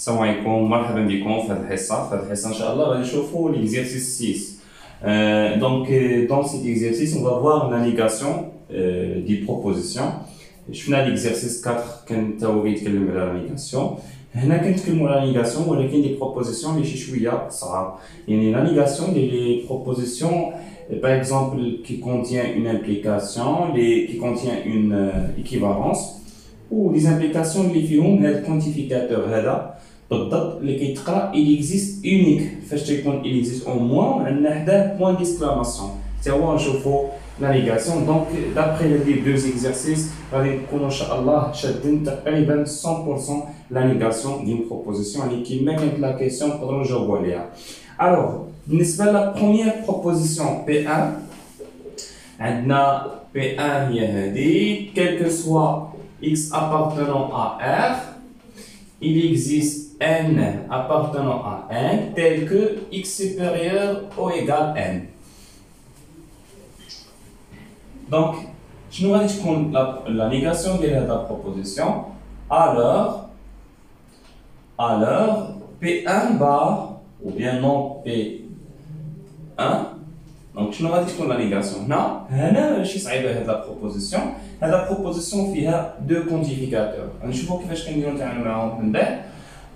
السلام عليكم مرحبا بكم في هذه الحصة. في هذه الحصة إن شاء الله غادي نشوفوا l'exercice 6. Donc dans cet exercice on va voir la négation des propositions. شفنا l'exercice 4 كان تا هو كيتكلم على la négation. هنا كنتكلموا على la négation ولكن des propositions اللي شي شوية صعاب. يعني la négation des propositions par exemple qui contient une implication, qui contient une équivalence ou des implications اللي فيهم هذا الكونتيفيكاتور هذا بالضبط اللي كيتقرا il existe unique فاش تيكون il existe au moins عندنا حداه point d'exclamation حتى هو نشوفوا la négation. Donc d'après les deux exercices غادي نكونوا ان شاء الله شادين تقريبا 100% la négation d'une proposition اللي كيما كانت لا كيسيون نقدروا نجاوبوا عليها. Alors بالنسبه لا première proposition P1 عندنا P1 هي هذه quel que soit x appartenant à R, il existe n appartenant à n tel que x supérieur ou égal n. Donc, je vais dire la négation de la proposition. Alors, P1 bar ou bien non P1. Donc, je vais dire la négation. هنا ماشي صعيبة هاد la proposition. هاد la proposition فيها deux quantificateurs. نشوفوا كيفاش كنديروا نتعاملوا معاهم من بعد.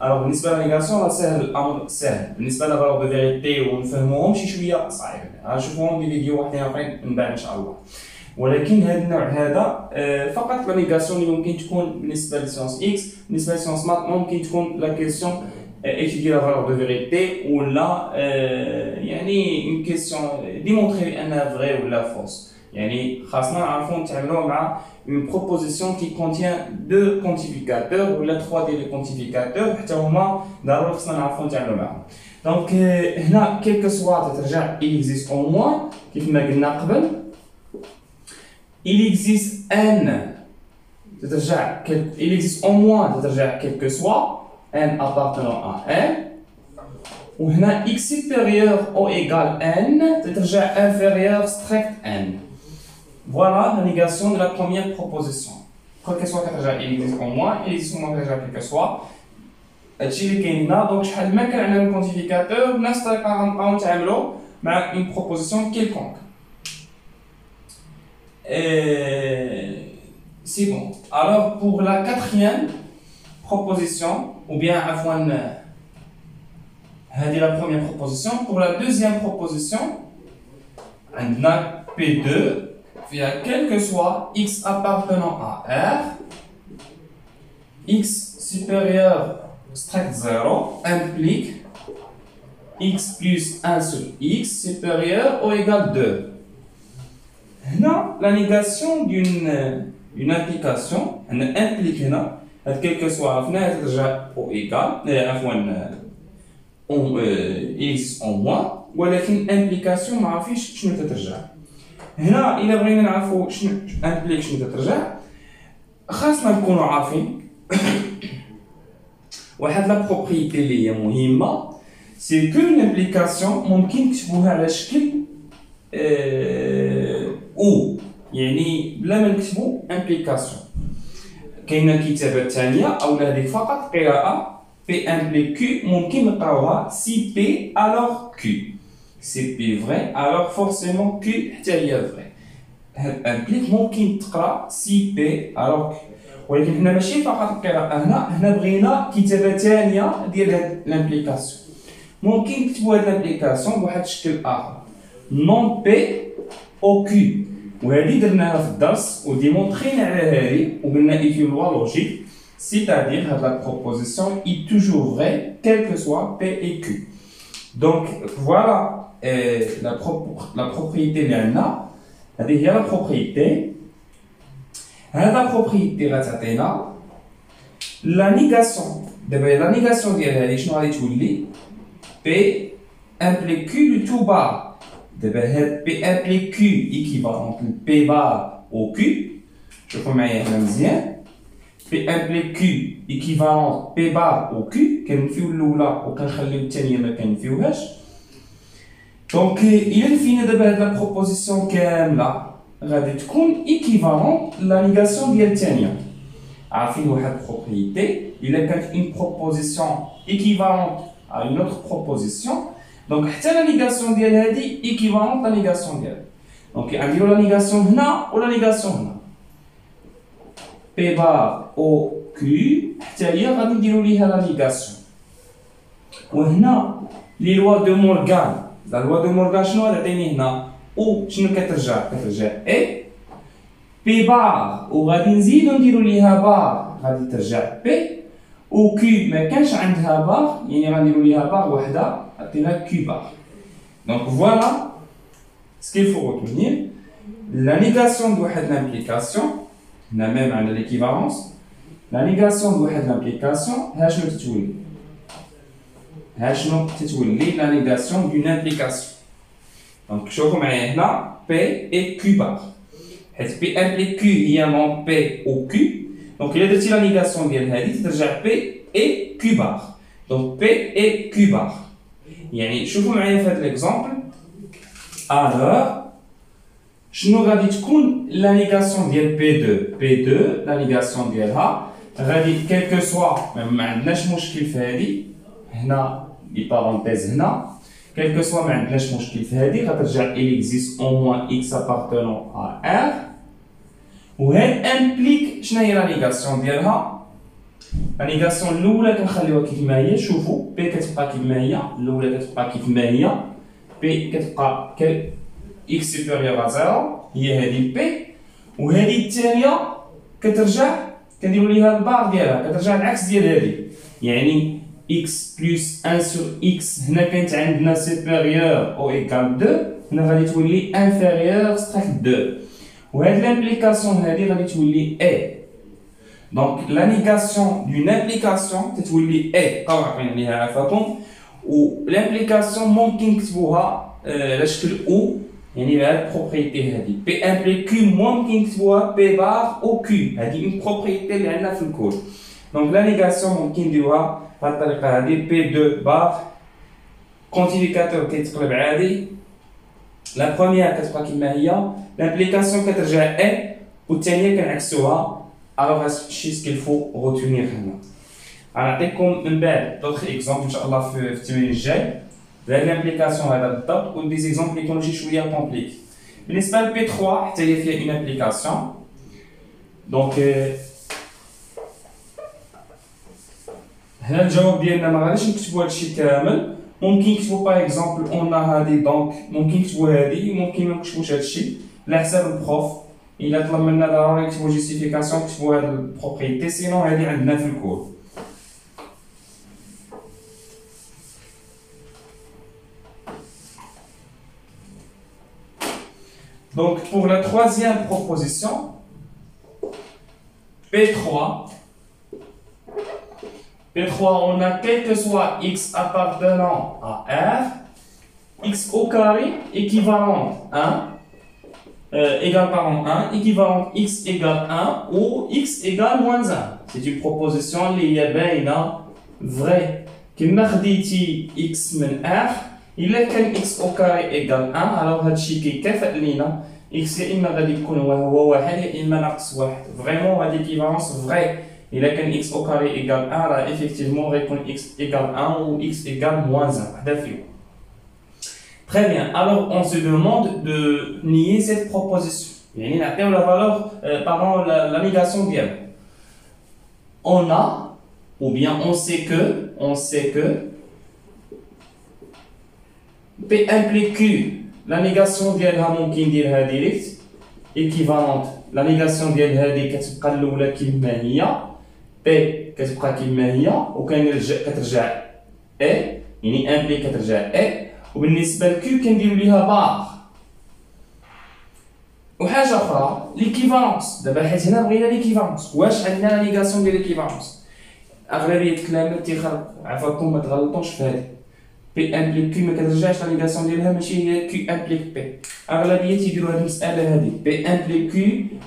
Alors بالنسبة للنيغاسيون راه ساهل الأمر ساهل. بالنسبة للفالور دو فيريتي ونفهموهم شي شوية صعيب. غنشوفوهم في فيديو واحدين آخرين من بعد إن شاء الله. ولكن هاد النوع هذا فقط لا نيغاسيون اللي ممكن تكون بالنسبة لسيونس إكس، بالنسبة لسيونس مات ممكن تكون لا كيسيون étudier la valeur de vérité ou là يعني une question démontrer بأنها vraie ou la fausse. يعني خاصنا نعرفوا نتعاملوا مع une proposition qui contient deux quantificateurs ou la trois des quantificateurs حتى هما ضروري خاصنا نعرفوا نتعاملوا معاهم. دونك هنا quel que soit تترجع il existe au moins كيف ما قلنا قبل il existe n تترجع il existe au moins تترجع quel que soit n appartenant à n ou هنا x supérieur ou égal n تترجع inférieur strict n. Voilà la négation de la première proposition. Quel que soit il existe au moins, il existe au moins quel que soit. هادشي اللي كاين هنا دونك شحال ما كان عندنا كونتيفيكاتور بنفس الطريقه غنبقاو نتعاملوا مع une proposition quelconque. C'est bon. Alors pour la quatrième proposition ou bien عفوا هذه la première proposition. Pour la deuxième proposition عندنا P2 via quel que soit x appartenant à R, x supérieur strict 0 implique x plus 1 sur x supérieur ou égal 2. Là, la négation d'une implication, elle implique quel que soit ou égal, x en moins, ou une implication, ما عرفيش شنو تترجع. هنا إلا بغينا نعرفوا شنو امبليك شنو تترجع خاصنا نكونوا عارفين واحد لا بروبريتي اللي هي مهمه سي كو لامبليكاسيون ممكن نكتبوها على شكل او يعني بلا ما نكتبوا امبليكاسيون. كاينه كتابه ثانيه او هذيك فقط قراءه بي امبليك كيو ممكن نقراوها سي بي الوغ كيو. C'est P vrai, alors forcément Q est vrai. implique ممكن تقرا سي بي alors Q. ولكن حنا ماشي فقط القراءة هنا بغينا كتابة ثانية ديال هاد لامبليكاسيون. ممكن نكتبوا هاد لامبليكاسيون بواحد الشكل آخر نون بي أو كيو وهادي درناها في الدرس وديمونطرينا على هادي وقلنا إيكي لوا لوجيك c'est-à-dire هاد لا بروبوزيسيون est toujours vraie quel que soit P et Q. Donc voilà la propriété اللي عندنا هذه هي لا بروبريتي. هاد لا بروبريتي غتعطينا لا نيغاسيون. دابا لا نيغاسيون ديال هادي شنو غادي تولي بي امبليك كيو لو تو بار. دابا هاد بي امبليك كيو ايكيفالونت بي بار او كيو. شوفوا معايا هنا مزيان بي امبليك كيو ايكيفالونت بي بار او كيو. كنفيو الاولى وكنخليو الثانيه ما كنفيوهاش. دونك إلا نفينا دابا هاد لا بروبوزيسيون كاملة غادي تكون إيكيفالون لا نيغاسيون ديال الثانية. عارفين واحد بروبريتي إلا كانت اون بروبوزيسيون équivalente à une autre proposition. Donc, la négation d'elle est équivalente à la négation d'elle. Donc, on dit la négation هنا ou la négation هنا. P bar au Q, c'est-à-dire غادي نديرو ليها la négation. وهنا les lois de Morgan. La loi de Morgan شنو غتعطيني هنا؟ او شنو كترجع اي بي بار وغادي نزيدو نديرو ليها بار غادي ترجع بي و كي ما كانش عندها بار يعني غنديرو ليها بار وحده عطينا كي بار. دونك فوالا ce qu'il faut retenir la négation de واحد l'implication هنا même عندنا l'équivalence la négation de واحد l'implication ها شنو تتولي ها شنو تتولي la négation d'une implication. Donc, je vais maintenant P et Q bar. P implique Q, il y a mon P au Q. Donc, il y a la négation de la P et Q bar. Donc, P et Q bar. Je vous mets l'exemple. Alors, je nous vais la négation de P2. P2, la négation de la quel que soit, même si je fais des parenthèses, quel que soit il existe au moins x appartenant à R. Ou elle implique la négation ديالها. La négation الأولى كنخليوها كيف ما هي. شوفوا P كتبقى كيف ما هي. الأولى كتبقى كيف ما هي. P كتبقى x supérieur à 0 هي هذه P. وهذه الثانية كترجع كنديروا ليها البار ديالها كترجع العكس ديال هذه. يعني x plus 1 sur x هنا كانت عندنا supérieur ou égal 2 هنا غادي تولي inférieur strict 2 وهاد l'implication هادي غادي تولي a. Donc la négation d'une implication تتولي a بقاو عارفين عليها عافاكم و l'implication ممكن نكتبوها على شكل او يعني بهاد البروبريتي هادي p implique q ممكن نكتبوها p bar او q هادي اون بروبريتي اللي عندنا في الكود. Donc la négation ممكن نديروها بهاد الطريقة هادي P2 بار كونتيفيكاتور كيتقلب عادي لا بروميير كتبقى كيما هي لامبليكاسيون كترجع A والثانية كنعكسوها. الوغ هادشي سكيل فو روتونيغ هنا. غنعطيكم من بعد دوطخ اكزومبل ان شاء الله في التمرين الجاي بهاد لامبليكاسيون هذا بالضبط و دي زيكزومبل يكونوا شي شوية كومبليكي. بالنسبة ل P3 حتى هي فيها اون امبليكاسيون. دونك هنا الجواب ديالنا ما غاديش نكتبوا هادشي كامل ممكن نكتبوا باغ اكزومبل اون هادي دونك ممكن نكتبوا هادي ممكن ما نكتبوش هادشي على حساب البروف الا طلب منا ضروري نكتبوا جيستيفيكاسيون نكتبوا هاد البروبريتي سينو هادي عندنا في الكود. Donc pour la troisième proposition P3 P3, on a quel que soit x appartenant à R, x au carré équivalent 1, égale par 1, équivalent x égale 1 ou x égale moins 1. C'est une proposition qui est vraie. Comme خديتي x من R, il a qu'un x au carré égale 1, alors هادشي كيكافئ لينا x يا إما غادي يكون هو واحد يا إما ناقص واحد. Vraiment هاد l'équivalence vraie. Il a qu'un x au carré égale 1, là effectivement répond x égale 1 ou x égale moins 1. Très bien, alors on se demande de nier cette proposition. Il y a la valeur, pardon, la négation d'elle. On a, ou bien on sait que P implique Q, la négation d'elle a ممكن نديرها direct, équivalente, la négation d'elle هذه كتبقى الأولى كيما هي. P كتبقى كيما هي كترجع A يعني امبلي كترجع A وبالنسبة ل Q كنديرو ليها بار. وحاجة أخرى ليكيفالونس دابا حيت هنا بغينا ليكيفالونس واش عندنا نيغاسيون ديال ليكيفالونس. أغلبية الكلام تيخرب عفاكم ما تغلطوش في هادي P امبليك Q ما كترجعش لا نيغاسيون ديالها ماشي هي Q امبليك P. أغلبية تيديرو هاد المسألة هادي P امبليك Q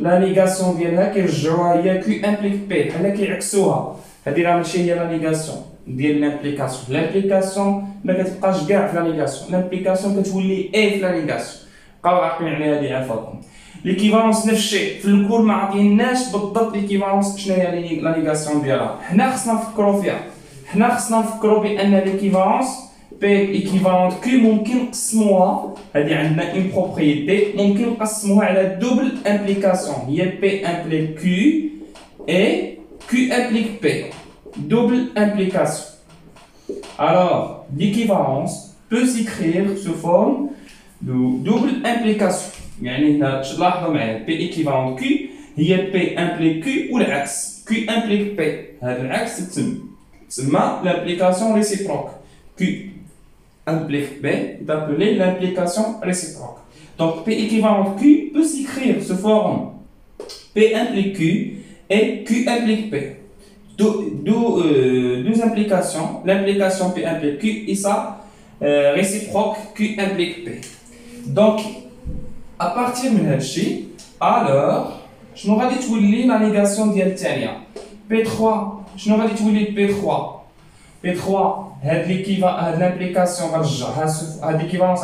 لا نيغاسيون ديالها كيرجعوها هي Q امبليك P بحال كيعكسوها. هادي راه ماشي هي لا نيغاسيون ديال لامبليكاسيون. لامبليكاسيون ما كتبقاش كاع في لا نيغاسيون. لامبليكاسيون كتولي A في لا نيغاسيون. بقاو عاقلين على هادي عافاكم. ليكيفالونس نفس الشيء في الكور ما عطيناش بالضبط ليكيفالونس شنو هي لا نيغاسيون ديالها. حنا خصنا نفكروا فيها حنا خصنا نفكروا بان ليكيفالونس بي ايكيفالونت كي ممكن نقسموها هذه عندنا اون بروبريتي ممكن نقسموها على دوبل امبليكاسيون هي بي امبليك كيو اي كيو امبليك بي double implication. Alors, l'équivalence peut s'écrire sous forme de double implication. يعني هنا تلاحظوا معايا P équivalent Q هي P implique Q والعكس Q implique P. هذا العكس تسمى l'implication réciproque. Q implique P est appelé l'implication réciproque. Donc P équivalent Q peut s'écrire sous forme P implique Q et Q implique P. Deux implications, l'implication P implique Q et sa réciproque Q implique P. Donc, à partir de ceci, alors, je n'aurai dit que la négation d'Altania. P3, je n'aurai dit que P3. P3, l'implication l'équivalence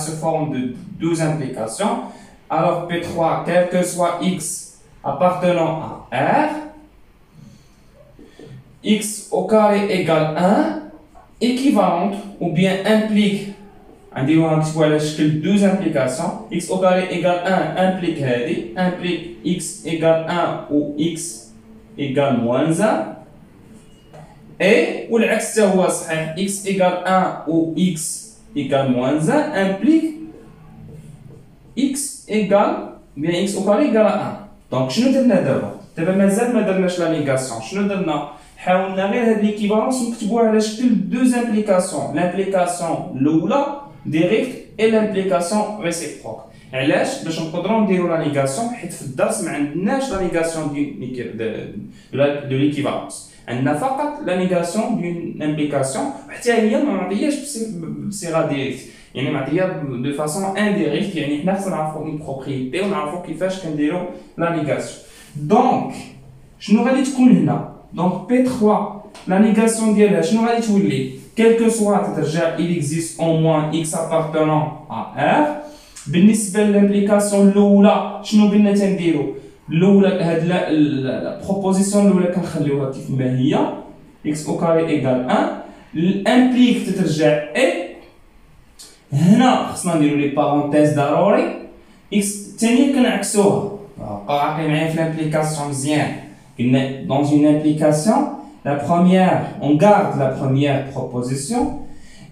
se forme de deux implications. Alors, P3, quel que soit X appartenant à R, X au carré égale 1 équivalente ou bien implique deux implications X au carré égale 1 implique X égale 1 ou X égale moins 1 et ou l'X X égale 1 ou X égale moins 1 implique X égale bien X au carré égale 1 donc je ne donne d'abord مازال ما درناش لا نيغاسيون شنو درنا حاولنا غير هاد ليكيفالونس نكتبوها على شكل دوز امبليكاسيون لامبليكاسيون الاولى ديريكت اي لامبليكاسيون ريسيبروك علاش باش نقدروا نديروا لا نيغاسيون حيت في الدرس ما عندناش لا نيغاسيون دو ليكيفالونس عندنا فقط لا نيغاسيون دون امبليكاسيون حتى هي ما معطياش بصيغه ديريكت يعني معطيه دو فاسون انديريكت يعني حنا خصنا نعرفوا اون بروبريتي ونعرفوا كيفاش كنديروا لا نيغاسيون دونك شنو غادي تكون هنا donc P3 la négation ديالها شنو غادي تولي quel que soit تترجع il existe au moins X appartenant à R بالنسبه للامبليكاسيون الاولى شنو قلنا تنديروا الاولى هاد لا بروبوزيسيون الاولى كنخليوها كيف ما هي X au carré égale 1 الامبليك تترجع اي هنا خصنا نديروا لي بارونتيز ضروري X الثانيه كنعكسوها بقاو عاقلين معايا في l'implication مزيان dans une implication, la première, on garde la première proposition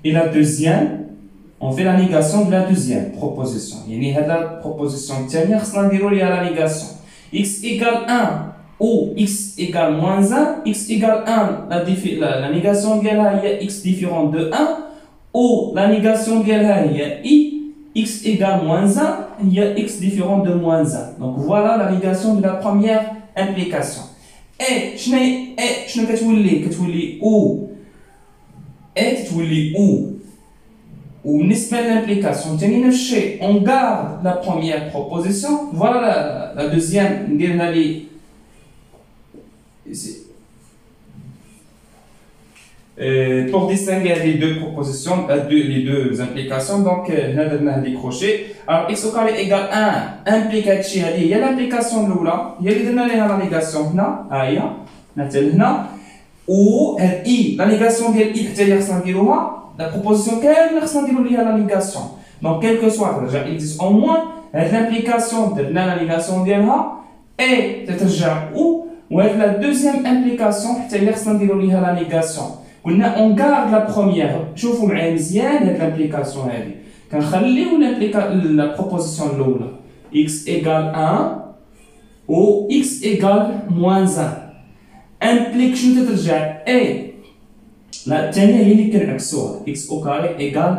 et la deuxième, on fait la négation de la deuxième proposition. يعني هذا proposition الثانية خصنا نديرو ليها la négation. X égale 1 ou X égale moins 1, X égale 1, la négation ديالها هي X différent de 1 ou la négation ديالها هي I, X égale moins 1, هي X différent de moins 1. Donc voilà la négation de la première implication. اي شنو كتولي او اي تتولي او وبالنسبه للامبليكاسيون ثاني نفس الشيء اون غارد لا بروميير بروبوزيسيون فوالا لا دوزيام نديرها لي pour distinguer les deux propositions, les deux implications, donc on a des crochets. Alors x au carré égale 1 implique il y a l'implication de l'oula, il y a la négation هنا ou i la négation ديال i حتى هي خصنا نديروها la proposition كامله خصنا نديرو ليها la négation. Donc quel que soit il existe au moins هاد l'implication درنا la négation ديالها et تترجع ou وهاد la deuxième implication حتى هي خصنا نديرو ليها la négation. قلنا on garde la première شوفوا معايا مزيان هاد l'implication هادي كنخليو la proposition الاولى x égale 1 ou x égale moins 1 implique شنو تترجع اي لا الثانيه هي اللي كنعكسوها x au carré égale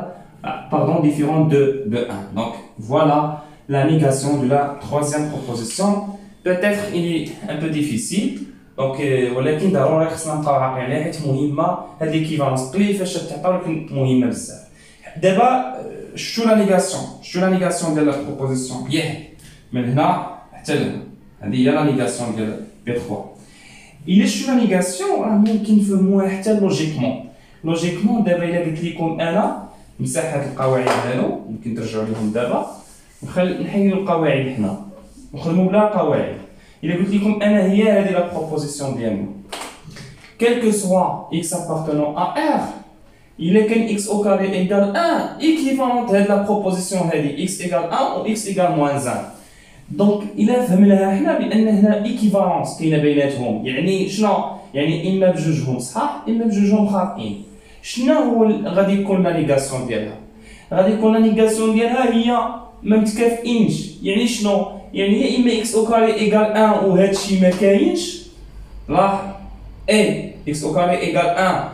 pardon différent de 1 donc voilà la négation de la troisième proposition peut-être il est un peu difficile donc ولكن ضروري خصنا نبقاو عاقلين عليها حيت مهمه هاد ليكيفالونس قليل فاش تعطى ولكن مهمه بزاف دابا شتو لا نيغاسيون ديال لا بروبوزيسيون ياه من هنا حتى لهنا هذه هي لا نيغاسيون ديال بي 3 إلا شتو لا نيغاسيون راه ممكن نفهموها حتى لوجيكمون دابا إلا قلت لكم أنا مسح هاد القواعد هادو ممكن ترجعوا لهم دابا نحيدو القواعد حنا نخدمو بلا قواعد إلا قلت لكم أنا هي هذه لا بروبوزيسيون ديالنا quel que soit x appartenant à R, il est qu'un x au carré égale 1 équivalente à la proposition x égale 1 ou x égale moins 1. Donc il a فهمناها حنا بان هنا ايكيفالونس كاينه بيناتهم، يعني شنو يعني اما بجوجهم صحاح اما بجوجهم خاطئين. شنو هو غادي يكون لا نيغاسيون ديالها؟ غادي يكون لا نيغاسيون ديالها هي ما متكافئينش. يعني شنو؟ يعني يا اما اكس او كاري ايغال 1 وهذا الشيء ما كاينش، راه اي اكس او كاري ايغال 1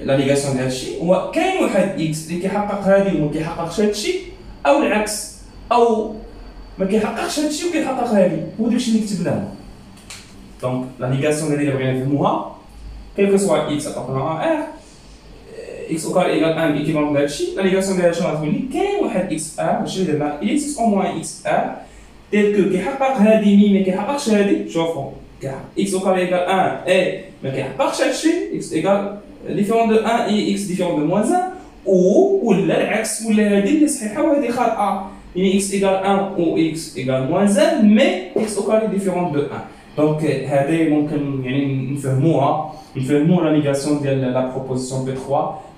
لا نيغاسيون ديال الشيء هو كاين واحد اكس اللي كيحقق هذه وما كيحققش هذا الشيء، او العكس، او ما كيحققش هذا الشيء وكيحقق هذه. هو داكشي اللي كتبناه. دونك لا نيغاسيون اللي بغينا نفهموها كيل كو سوا اكس ابارتونون ا ار x au carré égale 1 équivalent de هادشي. لا نيغاسيون ديال شنو غتولي؟ كاين واحد x ار ماشي درنا il existe au moins x ار tel que كيحقق هادي مي ما كيحققش هادي. شوفوا x au carré égale 1 et ما كيحققش هادشي x égale différent de 1 et x différent de moins 1 ولا العكس، ولا هادي اللي صحيحه وهادي خاطئه، يعني x égale 1 ou x égale moins 1 mais x au carré différent de 1. دونك هذه ممكن يعني نفهموا la négation de la proposition P3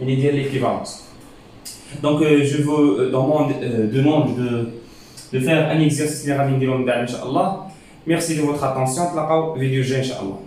et de l'équivalence. Donc je vous demande de faire un exercice اللي غادي نديرو من بعد ان شاء الله. Merci de votre attention. تلاقاو فيديو جاي ان شاء الله.